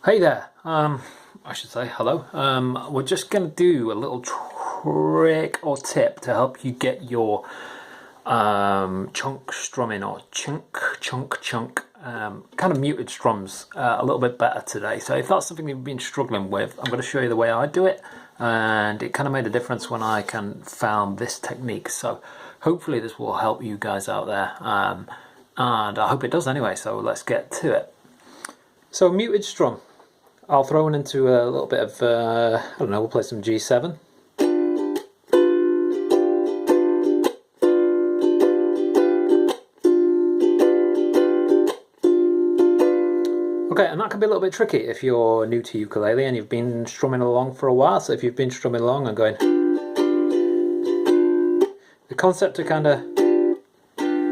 Hey there, I should say hello. We're just going to do a little trick or tip to help you get your chunk strumming or chunk kind of muted strums a little bit better today. So if that's something you've been struggling with, I'm going to show you the way I do it, and it kind of made a difference when I found this technique. So hopefully this will help you guys out there, and I hope it does anyway. So let's get to it. So muted strum, I'll throw it into a little bit of, I don't know, we'll play some G7. Okay, and that can be a little bit tricky if you're new to ukulele and you've been strumming along for a while. So if you've been strumming along and going, the concept of kind of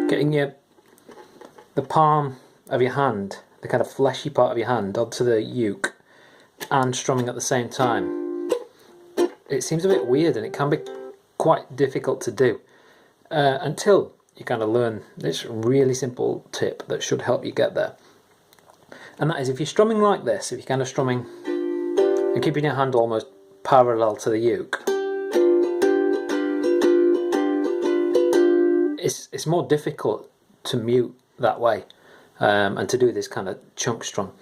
getting the palm of your hand, the kind of fleshy part of your hand, onto the uke and strumming at the same time, it seems a bit weird and it can be quite difficult to do until you kind of learn this really simple tip that should help you get there. And that is, if you're strumming like this, if you're kind of strumming and keeping your hand almost parallel to the uke, it's more difficult to mute that way and to do this kind of chunk strum.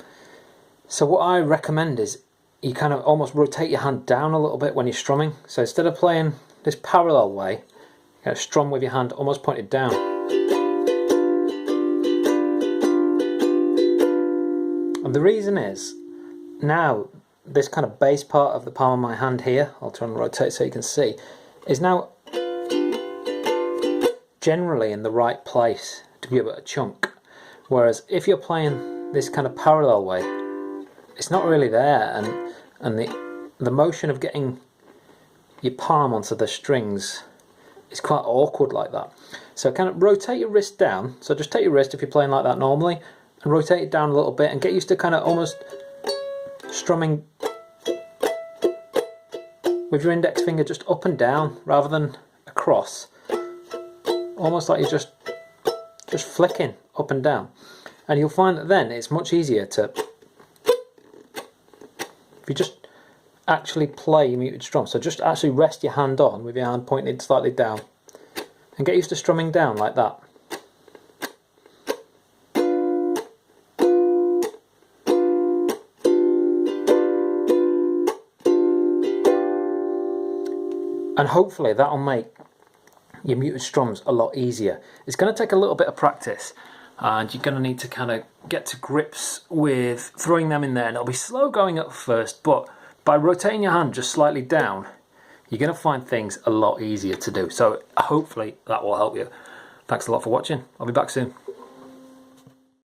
So what I recommend is you kind of almost rotate your hand down a little bit when you're strumming. So instead of playing this parallel way, you kind of strum with your hand almost pointed down. And the reason is, now this kind of bass part of the palm of my hand here, I'll try and rotate so you can see, is now generally in the right place to be able to chunk. Whereas if you're playing this kind of parallel way, it's not really there, and the motion of getting your palm onto the strings is quite awkward like that. So kind of rotate your wrist down. So just take your wrist if you're playing like that normally, and rotate it down a little bit and get used to kind of almost strumming with your index finger just up and down rather than across. Almost like you're just flicking up and down. And you'll find that then it's much easier to, if you just actually play muted strum, so just actually rest your hand on with your hand pointed slightly down and get used to strumming down like that. And hopefully that'll make your muted strums a lot easier. It's going to take a little bit of practice, and you're going to need to kind of get to grips with throwing them in there, and it'll be slow going at first, but by rotating your hand just slightly down, you're going to find things a lot easier to do. So hopefully that will help you. Thanks a lot for watching. I'll be back soon.